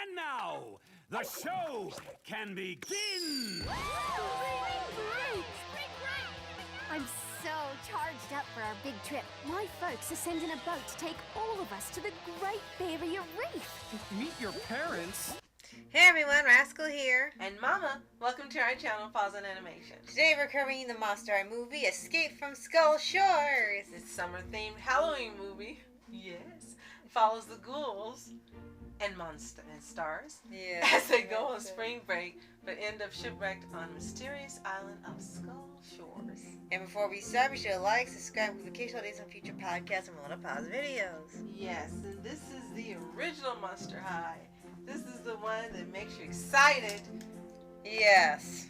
And now, the show can begin! I'm so charged up for our big trip. My folks are sending a boat to take all of us to the Great Barrier Reef. Meet your parents? Hey everyone, Rascal here. And Mama, welcome to our channel, Paws On Animation. Today we're covering the Monster High movie, Escape from Skull Shores. This summer-themed Halloween movie, yes, follows the ghouls and stars as they go on spring break, but end up shipwrecked on mysterious island of Skull Shores. And before we start, be sure to like, subscribe, notification updates on future podcasts and we'll pause videos. Yes, and this is the original Monster High. This is the one that makes you excited. Yes.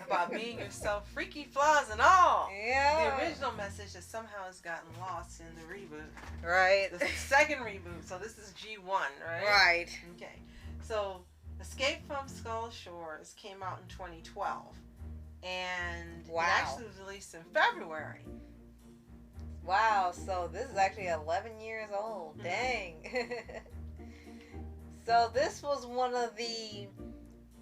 About being yourself, freaky flaws and all. Yeah. The original message that somehow has gotten lost in the reboot. Right. The second reboot. So this is G1, right? Right. Okay. So Escape from Skull Shores came out in 2012. And wow. It actually was released in February. Wow. So this is actually 11 years old. Dang. So this was one of the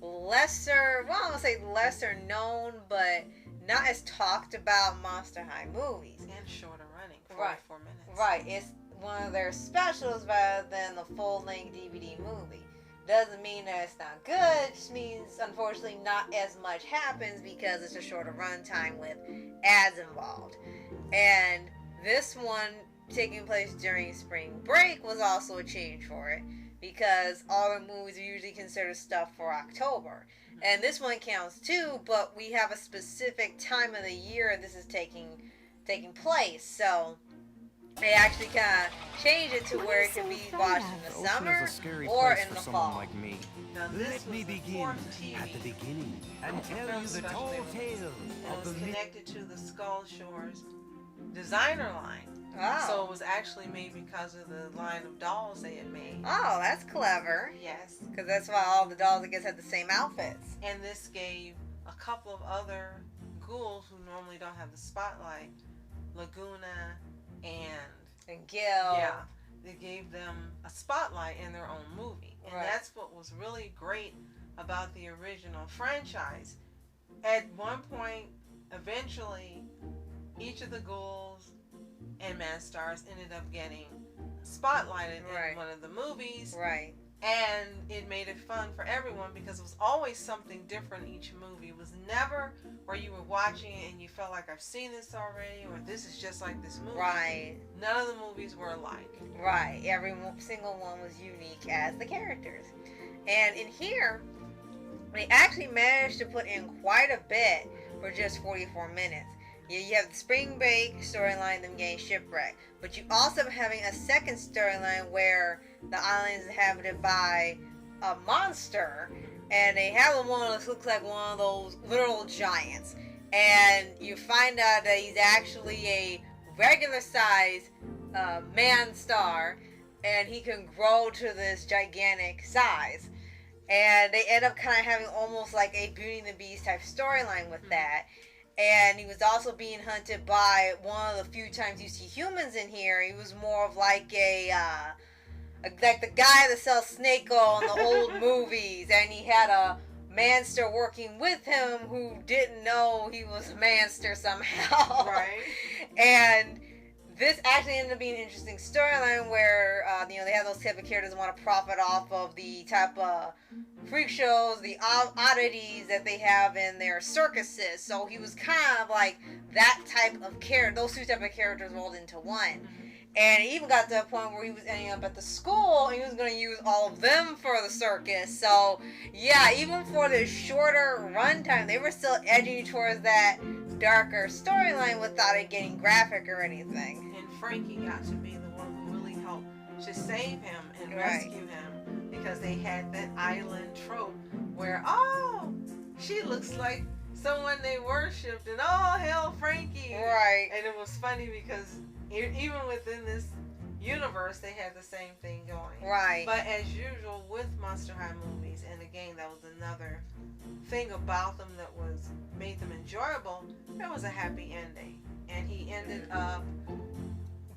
lesser, well, I don't say lesser known, but not as talked about Monster High movies. And shorter running, 44 minutes. Right. It's one of their specials rather than the full-length DVD movie. Doesn't mean that it's not good, it just means, unfortunately, not as much happens because it's a shorter runtime with ads involved. And this one, taking place during spring break, was also a change for it, because all the movies are usually considered stuff for October. And this one counts too, but we have a specific time of the year this is taking place. So they actually kind of change it to where it can be watched in the summer or in the fall. Like me. Now, Let me begin at the beginning and tell you the tall tale of was the connected to the Skull Shores designer line. Oh. So it was actually made because of the line of dolls they had made. Oh, that's clever. Yes. Because that's why all the dolls, I guess, had the same outfits. And this gave a couple of other ghouls who normally don't have the spotlight, Laguna and Gil. Yeah, they gave them a spotlight in their own movie. And right. That's what was really great about the original franchise. At one point, eventually, each of the ghouls and man-stars ended up getting spotlighted in one of the movies. Right. And it made it fun for everyone because it was always something different each movie. It was never where you were watching it and you felt like, I've seen this already, or this is just like this movie. Right. None of the movies were alike. Right. Every single one was unique as the characters. And in here, they actually managed to put in quite a bit for just 44 minutes. You have the spring break storyline, them getting shipwrecked. But you also having a second storyline where the island is inhabited by a monster. And they have one that looks like one of those literal giants. And you find out that he's actually a regular size man star. And he can grow to this gigantic size. And they end up kind of having almost like a Beauty and the Beast type storyline with that. And he was also being hunted by one of the few times you see humans in here. He was more of like like the guy that sells snake oil in the old movies. And he had a manster working with him who didn't know he was a manster somehow. Right. And this actually ended up being an interesting storyline where, they have those type of characters that want to profit off of the type of freak shows, the oddities that they have in their circuses. So he was kind of like that type of character, those two type of characters rolled into one. And it even got to a point where he was ending up at the school and he was going to use all of them for the circus. So, yeah, even for the shorter runtime, they were still edging towards that darker storyline without it getting graphic or anything. And Frankie got to be the one who really helped to save him and rescue him, because they had that island trope where, oh, she looks like someone they worshipped, and oh, hell, Frankie. Right. And it was funny because even within this universe, they had the same thing going. Right. But as usual with Monster High movies, and again, that was another thing about them that made them enjoyable, there was a happy ending. And he ended up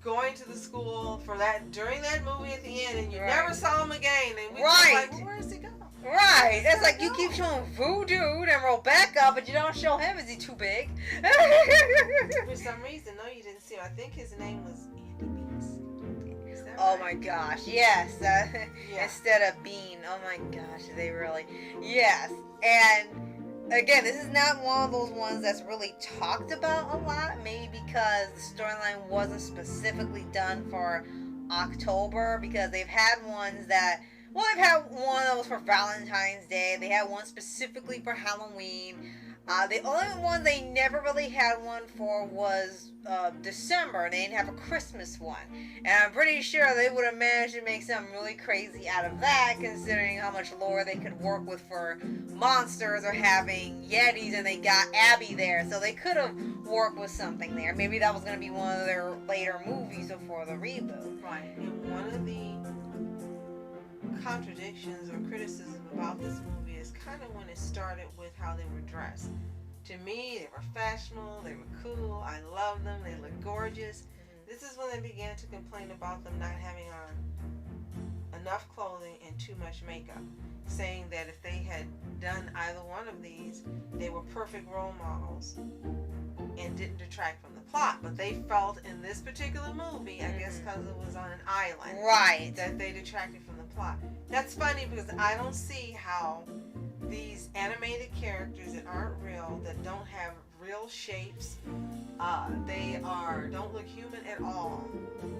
going to the school for that during that movie at the end, and you Right. never saw him again, and we were Right. like, well, where does he go? Right. It's like you No. keep showing Voodoo and Rebecca, but you don't show him. Is he too big? For some reason, no, you didn't see him. I think his name was Andy Beast. Is that Oh right? my gosh, yes. Yeah. Instead of Bean. Oh my gosh, they really. Yes. And again, this is not one of those ones that's really talked about a lot. Maybe because the storyline wasn't specifically done for October. Because they've had ones that. Well, they've had one that was for Valentine's Day. They had one specifically for Halloween. The only one they never really had one for was December. They didn't have a Christmas one. And I'm pretty sure they would have managed to make something really crazy out of that, considering how much lore they could work with for monsters or having Yetis, and they got Abby there. So they could have worked with something there. Maybe that was going to be one of their later movies before the reboot. Right. And one of the contradictions or criticism about this movie is kind of when it started with how they were dressed. To me, they were fashionable, they were cool, I loved them, they looked gorgeous. This is when they began to complain about them not having on enough clothing and too much makeup, saying that if they had done either one of these, they were perfect role models and didn't detract from the plot. But they felt in this particular movie, I guess because it was on an island, Right. that they detracted from the plot. That's funny because I don't see how these animated characters that aren't real, that don't have real shapes, they don't look human at all,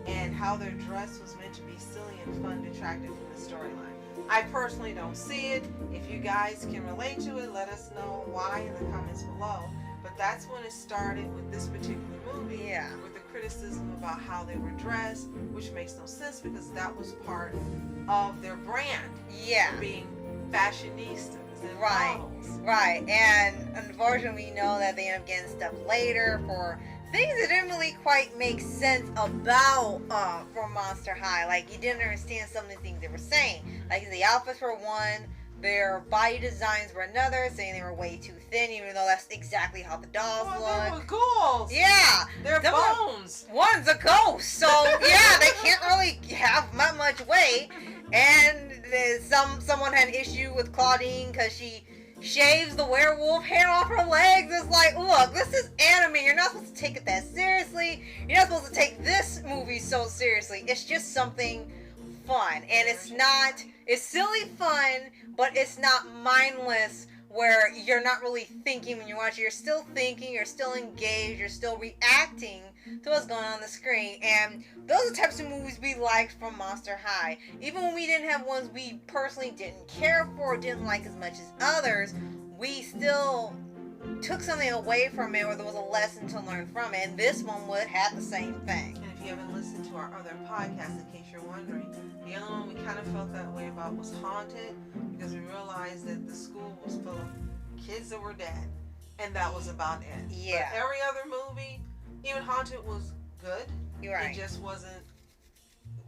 and how their dress was meant to be silly and fun detracted from the storyline. I personally don't see it. If you guys can relate to it, let us know why in the comments below. But that's when it started with this particular movie, Yeah. with the criticism about how they were dressed, which makes no sense because that was part of their brand, Yeah. being fashionistas and Right. models. Right. And unfortunately, we know that they end up getting stuff later for things that didn't really quite make sense about for Monster High. Like, you didn't understand some of the things they were saying. Like, the outfits were one, their body designs were another, saying they were way too thin, even though that's exactly how the dolls Well, look. they were ghouls. Yeah. They're Some of- bones. One's a ghost, so yeah, they can't really have that much weight. And someone had an issue with Claudine because she shaves the werewolf hair off her legs. It's like, look, this is anime. You're not supposed to take it that seriously. You're not supposed to take this movie so seriously. It's just something fun, and it's silly fun, but it's not mindless where you're not really thinking when you're watching. You're still thinking, you're still engaged, you're still reacting to what's going on the screen. And those are the types of movies we liked from Monster High. Even when we didn't have ones we personally didn't care for, didn't like as much as others, we still took something away from it, or there was a lesson to learn from it. And this one would have the same thing. And if you haven't listened to our other podcasts, in case you're wondering, the other one we kind of felt that way about was Haunted, because we realized that the school was full of kids that were dead, and that was about it. Yeah. But every other movie, even Haunted, was good. You're right. It just wasn't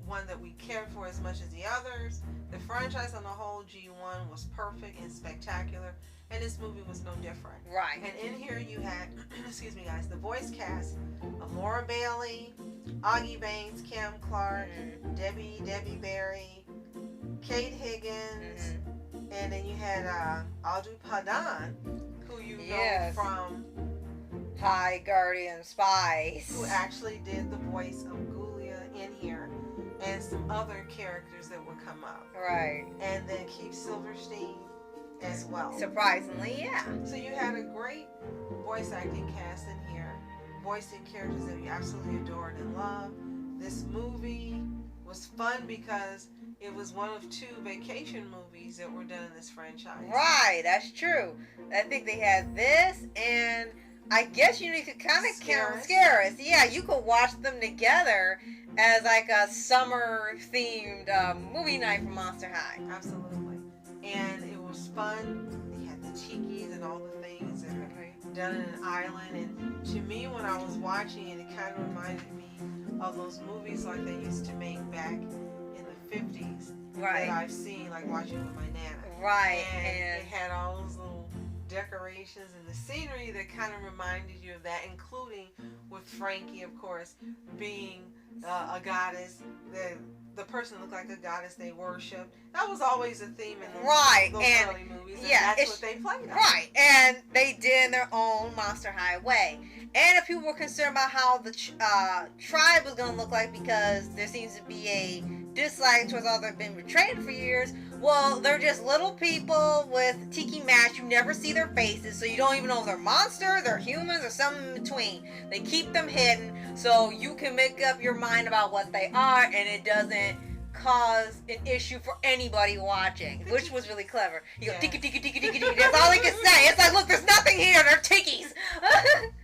one that we cared for as much as the others. The franchise on the whole, G1, was perfect and spectacular, and this movie was no different. Right. And in here you had, excuse me guys, the voice cast of Laura Bailey, Augie Baines, Kim Clark, Debbie Berry, Kate Higgins, and then you had Audrey Padan, who you Yes. know from, High Guardian Spice. who actually did the voice of Ghoulia in here, and some other characters that would come up. Right. And then Keith Silverstein as well. Surprisingly, yeah. So you had a great voice acting cast in here, voicing characters that you absolutely adored and loved. This movie was fun because it was one of 2 vacation movies that were done in this franchise. Right, that's true. I think they had this, and I guess you could kind of count Scaris. Yeah, you could watch them together as like a summer-themed movie night for Monster High. Absolutely. And it was fun. They had the tikis and all the things that were done in an island. And to me, when I was watching it, it kind of reminded me of those movies like they used to make back in the 50s. Right. That I've seen, like watching with my nana. Right, And and it had all those little decorations and the scenery that kind of reminded you of that, including with Frankie, of course, being a goddess. The person looked like a goddess they worshipped. That was always a theme in those early movies. And that's what they played on. Right, and they did in their own Monster High way. And if people were concerned about how the tribe was going to look like because there seems to be a dislike towards all they've been betrayed for years, well, they're just little people with tiki masks. You never see their faces, so you don't even know if they're monsters, they're humans, or something in between. They keep them hidden so you can make up your mind about what they are, and it doesn't cause an issue for anybody watching, which was really clever. You go tiki tiki tiki tiki tiki. That's all he can say. It's like, look, there's nothing here. They're tikis.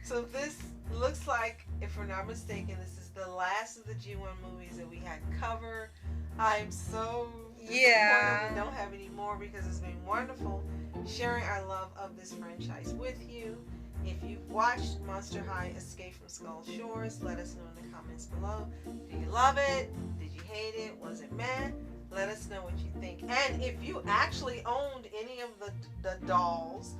So this looks like, if we're not mistaken, this is the last of the G1 movies that we had covered. I'm so disappointed we don't have any more because it's been wonderful sharing our love of this franchise with you. If you've watched Monster High Escape from Skull Shores, let us know in the comments below. Do you love it? Did you hate it? Was it meh? Let us know what you think. And if you actually owned any of the dolls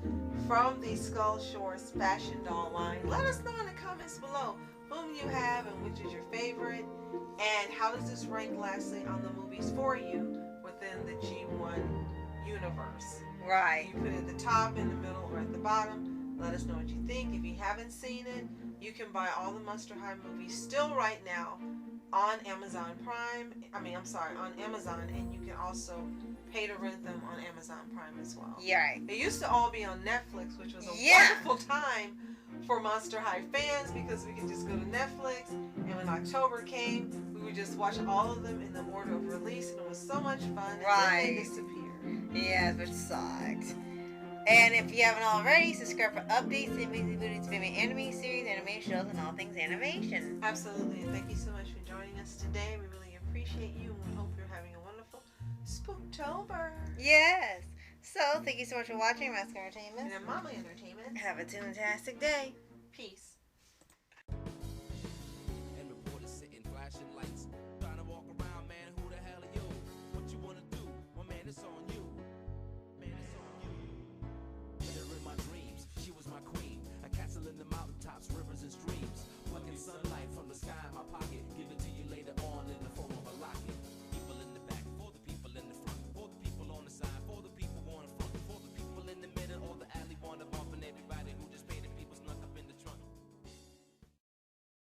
from the Skull Shores fashion doll line, let us know in the comments below whom you have and which is your favorite. And how does this rank lastly on the movies for you within the G1 universe? Right. You put it at the top, in the middle, or at the bottom. Let us know what you think. If you haven't seen it, you can buy all the Monster High movies still right now on Amazon Prime. On Amazon, and you can also pay to rent them on Amazon Prime as well. Yeah. Right. It used to all be on Netflix, which was a wonderful time for Monster High fans because we could just go to Netflix, and when October came, we would just watch all of them in the order of release, and it was so much fun. Right. And then they disappeared. Yeah, which sucked. And if you haven't already, subscribe for updates and Busy Booty's favorite anime series, anime shows, and all things animation. Absolutely, and thank you so much for joining us today. We really appreciate you, and we hope you're having a wonderful Spooktober. Yes. So, thank you so much for watching Mask Entertainment. And Mama Entertainment. Have a fantastic day. Peace.